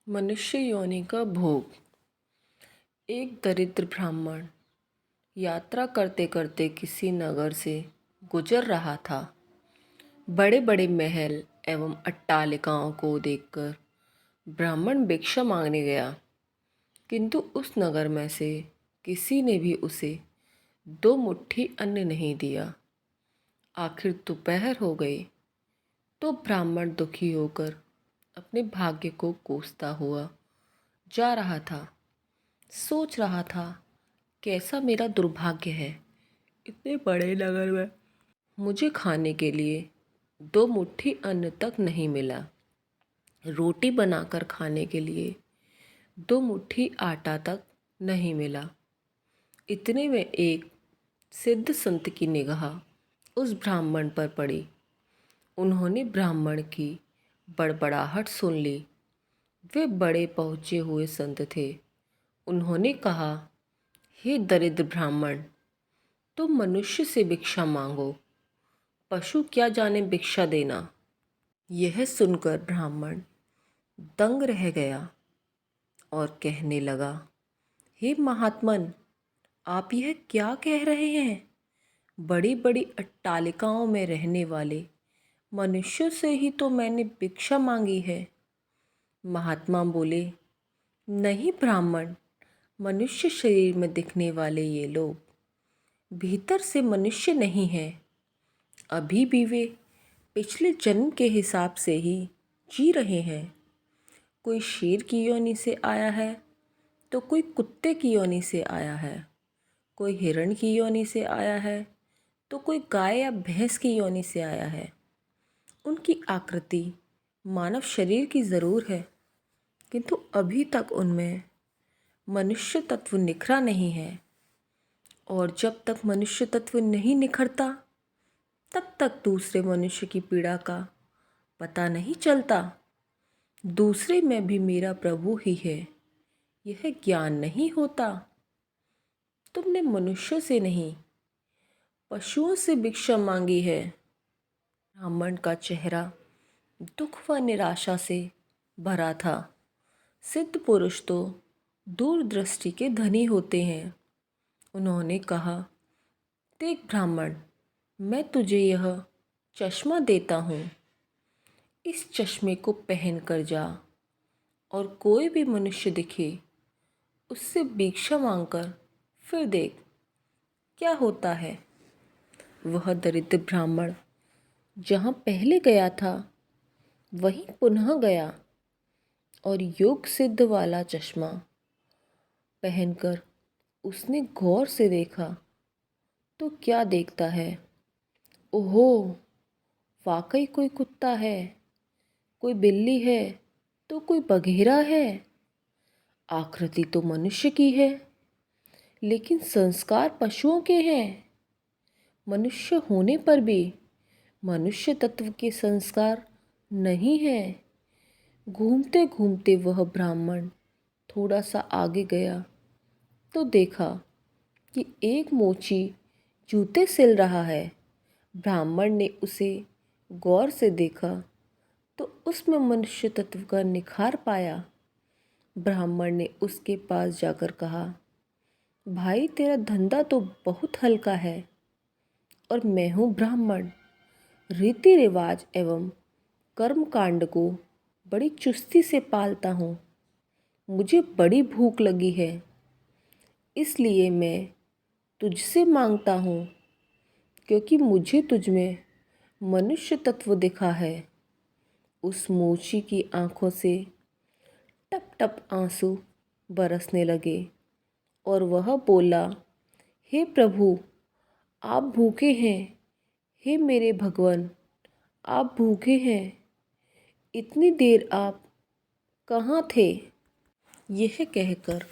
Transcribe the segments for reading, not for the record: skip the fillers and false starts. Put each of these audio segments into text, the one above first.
मनुष्य योनि का भोग। एक दरिद्र ब्राह्मण यात्रा करते करते किसी नगर से गुजर रहा था। बड़े बड़े महल एवं अट्टालिकाओं को देखकर ब्राह्मण भिक्षा मांगने गया, किंतु उस नगर में से किसी ने भी उसे दो मुट्ठी अन्न नहीं दिया। आखिर दोपहर हो गई तो ब्राह्मण दुखी होकर अपने भाग्य को कोसता हुआ जा रहा था। सोच रहा था, कैसा मेरा दुर्भाग्य है, इतने बड़े नगर में मुझे खाने के लिए दो मुट्ठी अन्न तक नहीं मिला। रोटी बनाकर खाने के लिए दो मुट्ठी आटा तक नहीं मिला। इतने में एक सिद्ध संत की निगाह उस ब्राह्मण पर पड़ी। उन्होंने ब्राह्मण की बड़बड़ाहट सुन ली। वे बड़े पहुँचे हुए संत थे। उन्होंने कहा, हे दरिद्र ब्राह्मण, तुम मनुष्य से भिक्षा मांगो, पशु क्या जाने भिक्षा देना। यह सुनकर ब्राह्मण दंग रह गया और कहने लगा, हे महात्मन, आप यह क्या कह रहे हैं? बड़ी बड़ी अट्टालिकाओं में रहने वाले मनुष्यों से ही तो मैंने भिक्षा मांगी है। महात्मा बोले, नहीं ब्राह्मण, मनुष्य शरीर में दिखने वाले ये लोग भीतर से मनुष्य नहीं हैं। अभी भी वे पिछले जन्म के हिसाब से ही जी रहे हैं। कोई शेर की योनि से आया है तो कोई कुत्ते की योनि से आया है, कोई हिरण की योनि से आया है तो कोई गाय या भैंस की योनि से आया है। उनकी आकृति मानव शरीर की ज़रूर है, किंतु अभी तक उनमें मनुष्य तत्व निखरा नहीं है। और जब तक मनुष्य तत्व नहीं निखरता, तब तक दूसरे मनुष्य की पीड़ा का पता नहीं चलता। दूसरे में भी मेरा प्रभु ही है, यह ज्ञान नहीं होता। तुमने मनुष्य से नहीं, पशुओं से भिक्षा मांगी है। ब्राह्मण का चेहरा दुख व निराशा से भरा था। सिद्ध पुरुष तो दूरदृष्टि के धनी होते हैं। उन्होंने कहा, देख ब्राह्मण, मैं तुझे यह चश्मा देता हूँ। इस चश्मे को पहन कर जा और कोई भी मनुष्य दिखे उससे भिक्षा मांगकर फिर देख क्या होता है। वह दरिद्र ब्राह्मण जहाँ पहले गया था वहीं पुनः गया और योग सिद्ध वाला चश्मा पहनकर उसने गौर से देखा तो क्या देखता है, ओहो, वाकई कोई कुत्ता है, कोई बिल्ली है तो कोई बघेरा है। आकृति तो मनुष्य की है, लेकिन संस्कार पशुओं के हैं। मनुष्य होने पर भी मनुष्य तत्व के संस्कार नहीं हैं। घूमते घूमते वह ब्राह्मण थोड़ा सा आगे गया तो देखा कि एक मोची जूते सिल रहा है। ब्राह्मण ने उसे गौर से देखा तो उसमें मनुष्य तत्व का निखार पाया। ब्राह्मण ने उसके पास जाकर कहा, भाई तेरा धंधा तो बहुत हल्का है और मैं हूँ ब्राह्मण। रीति रिवाज एवं कर्म कांड को बड़ी चुस्ती से पालता हूँ। मुझे बड़ी भूख लगी है, इसलिए मैं तुझसे मांगता हूँ, क्योंकि मुझे तुझ में मनुष्य तत्व दिखा है। उस मोची की आंखों से टप टप आंसू बरसने लगे और वह बोला, हे प्रभु, आप भूखे हैं। हे मेरे भगवान, आप भूखे हैं। इतनी देर आप कहाँ थे? यह कहकर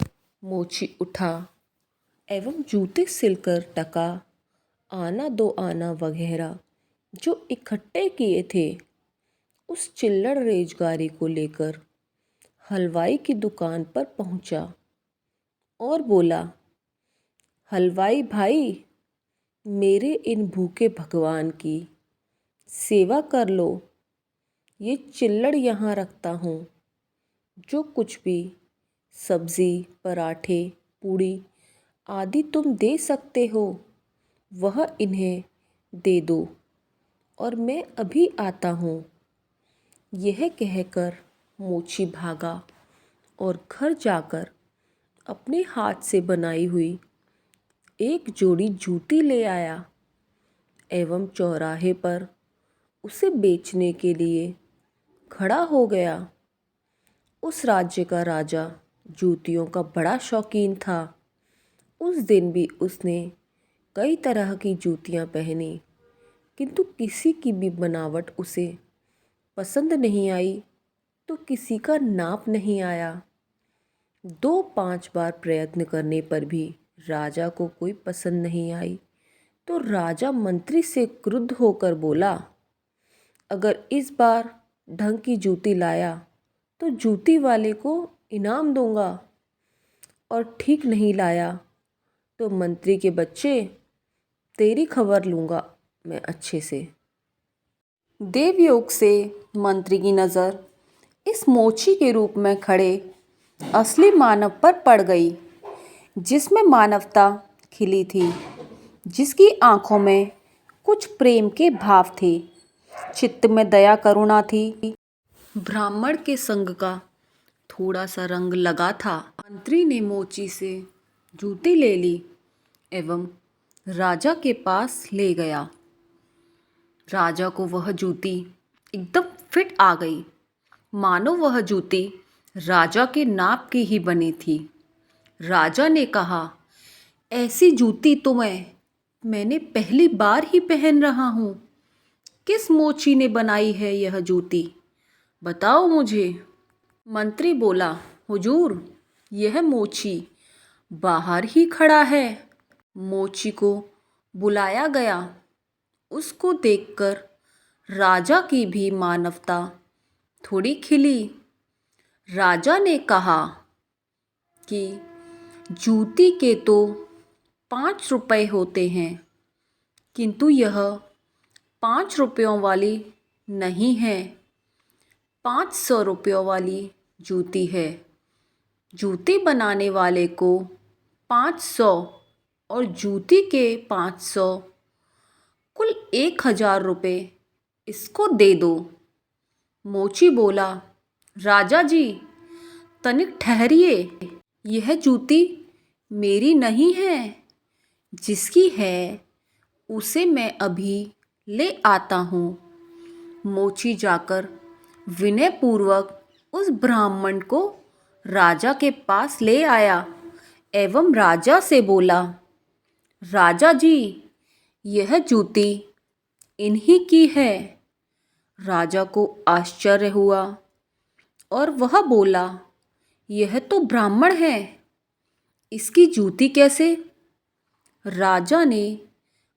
मोची उठा एवं जूते सिलकर टका, आना दो आना वगैरह जो इकट्ठे किए थे उस चिल्लड़ रेजगारी को लेकर हलवाई की दुकान पर पहुंचा और बोला, हलवाई भाई, मेरे इन भूखे भगवान की सेवा कर लो। ये चिल्लड़ यहाँ रखता हूँ, जो कुछ भी सब्ज़ी, पराठे, पूड़ी आदि तुम दे सकते हो वह इन्हें दे दो और मैं अभी आता हूँ। यह कहकर मोची भागा और घर जाकर अपने हाथ से बनाई हुई एक जोड़ी जूती ले आया एवं चौराहे पर उसे बेचने के लिए खड़ा हो गया। उस राज्य का राजा जूतियों का बड़ा शौकीन था। उस दिन भी उसने कई तरह की जूतियां पहनी, किंतु किसी की भी बनावट उसे पसंद नहीं आई तो किसी का नाप नहीं आया। 2-5 बार प्रयत्न करने पर भी राजा को कोई पसंद नहीं आई तो राजा मंत्री से क्रुद्ध होकर बोला, अगर इस बार ढंग की जूती लाया तो जूती वाले को इनाम दूंगा और ठीक नहीं लाया तो मंत्री के बच्चे तेरी खबर लूँगा मैं अच्छे से। देवयोग से मंत्री की नज़र इस मोची के रूप में खड़े असली मानव पर पड़ गई, जिसमें मानवता खिली थी, जिसकी आंखों में कुछ प्रेम के भाव थे, चित्त में दया करुणा थी। ब्राह्मण के संग का थोड़ा सा रंग लगा था। मंत्री ने मोची से जूती ले ली एवं राजा के पास ले गया। राजा को वह जूती एकदम फिट आ गई, मानो वह जूती राजा के नाप की ही बनी थी। राजा ने कहा, ऐसी जूती तो मैंने पहली बार ही पहन रहा हूँ। किस मोची ने बनाई है यह जूती, बताओ मुझे। मंत्री बोला, हुजूर, यह मोची बाहर ही खड़ा है। मोची को बुलाया गया। उसको देखकर राजा की भी मानवता थोड़ी खिली। राजा ने कहा कि जूती के तो 5 रुपए होते हैं, किंतु यह 5 रुपयों वाली नहीं है, 500 रुपयों वाली जूती है। जूती बनाने वाले को 500 और जूती के 500, कुल 1000 रुपये इसको दे दो। मोची बोला, राजा जी तनिक ठहरिए, यह जूती मेरी नहीं है, जिसकी है उसे मैं अभी ले आता हूँ। मोची जाकर विनयपूर्वक उस ब्राह्मण को राजा के पास ले आया एवं राजा से बोला, राजा जी यह जूती इन्हीं की है। राजा को आश्चर्य हुआ और वह बोला, यह तो ब्राह्मण है, इसकी जूती कैसे? राजा ने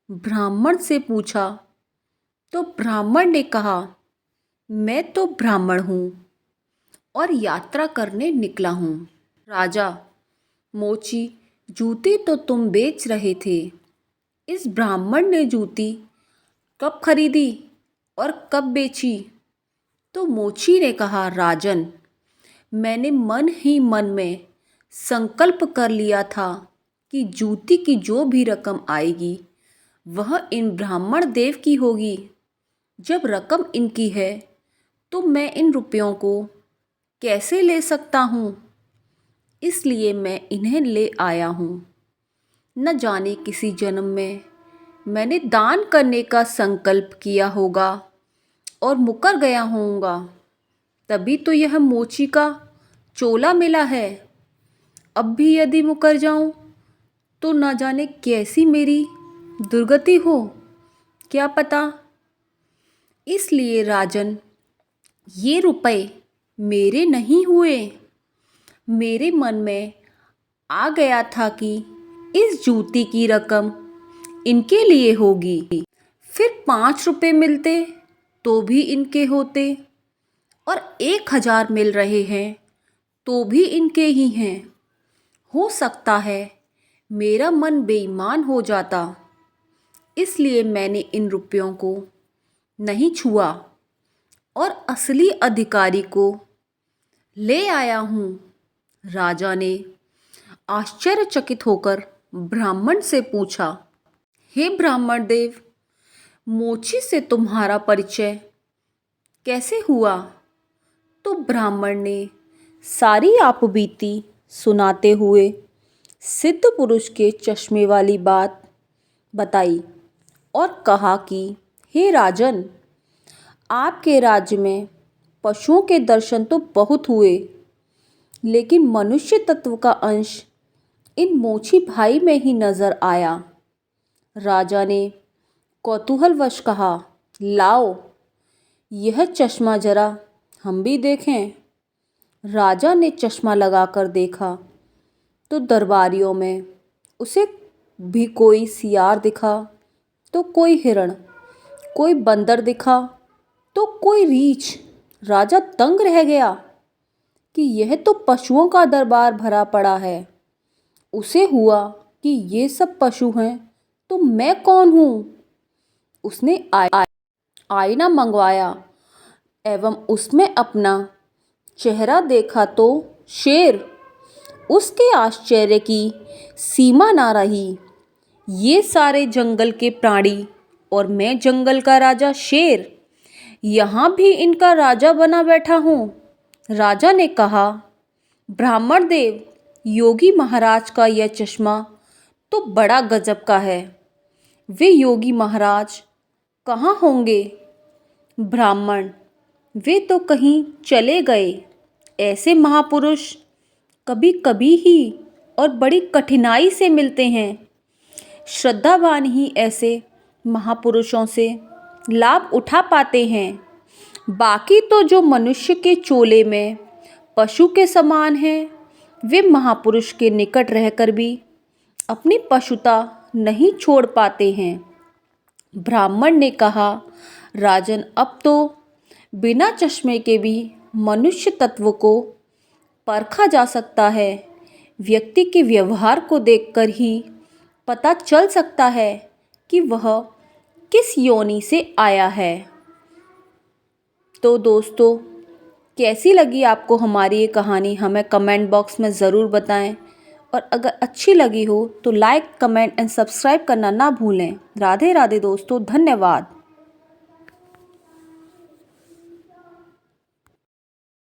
ब्राह्मण से पूछा तो ब्राह्मण ने कहा, मैं तो ब्राह्मण हूँ और यात्रा करने निकला हूँ। राजा, मोची जूती तो तुम बेच रहे थे, इस ब्राह्मण ने जूती कब खरीदी और कब बेची? तो मोची ने कहा, राजन, मैंने मन ही मन में संकल्प कर लिया था कि जूती की जो भी रकम आएगी वह इन ब्राह्मण देव की होगी। जब रकम इनकी है तो मैं इन रुपयों को कैसे ले सकता हूँ, इसलिए मैं इन्हें ले आया हूँ। न जाने किसी जन्म में मैंने दान करने का संकल्प किया होगा और मुकर गया होऊंगा, तभी तो यह मोची का चोला मिला है। अब भी यदि मुकर जाऊं तो न जाने कैसी मेरी दुर्गति हो, क्या पता। इसलिए राजन, ये रुपए मेरे नहीं हुए, मेरे मन में आ गया था कि इस जूती की रकम इनके लिए होगी। फिर 5 रुपए मिलते तो भी इनके होते और 1000 मिल रहे हैं तो भी इनके ही हैं। हो सकता है मेरा मन बेईमान हो जाता, इसलिए मैंने इन रुपयों को नहीं छुआ और असली अधिकारी को ले आया हूँ। राजा ने आश्चर्यचकित होकर ब्राह्मण से पूछा, हे ब्राह्मण देव, मोची से तुम्हारा परिचय कैसे हुआ? तो ब्राह्मण ने सारी आपबीती सुनाते हुए सिद्ध पुरुष के चश्मे वाली बात बताई और कहा कि हे राजन, आपके राज्य में पशुओं के दर्शन तो बहुत हुए, लेकिन मनुष्य तत्व का अंश इन मोची भाई में ही नजर आया। राजा ने कौतूहलवश कहा, लाओ यह चश्मा जरा हम भी देखें। राजा ने चश्मा लगाकर देखा तो दरबारियों में उसे भी कोई सियार दिखा, तो कोई हिरण, कोई बंदर दिखा, तो कोई रीछ। राजा दंग रह गया कि यह तो पशुओं का दरबार भरा पड़ा है। उसे हुआ कि ये सब पशु हैं तो मैं कौन हूँ। उसने आईना मंगवाया एवं उसमें अपना चेहरा देखा तो शेर। उसके आश्चर्य की सीमा ना रही। ये सारे जंगल के प्राणी और मैं जंगल का राजा शेर, यहाँ भी इनका राजा बना बैठा हूँ। राजा ने कहा, ब्राह्मण देव, योगी महाराज का यह चश्मा तो बड़ा गजब का है। वे योगी महाराज कहाँ होंगे? ब्राह्मण, वे तो कहीं चले गए। ऐसे महापुरुष कभी कभी ही और बड़ी कठिनाई से मिलते हैं। श्रद्धावान ही ऐसे महापुरुषों से लाभ उठा पाते हैं। बाकी तो जो मनुष्य के चोले में पशु के समान हैं, वे महापुरुष के निकट रहकर भी अपनी पशुता नहीं छोड़ पाते हैं। ब्राह्मण ने कहा, राजन, अब तो बिना चश्मे के भी मनुष्य तत्व को परखा जा सकता है। व्यक्ति के व्यवहार को देखकर ही पता चल सकता है कि वह किस योनि से आया है। तो दोस्तों, कैसी लगी आपको हमारी ये कहानी, हमें कमेंट बॉक्स में ज़रूर बताएं। और अगर अच्छी लगी हो तो लाइक, कमेंट एंड सब्सक्राइब करना ना भूलें। राधे राधे दोस्तों, धन्यवाद।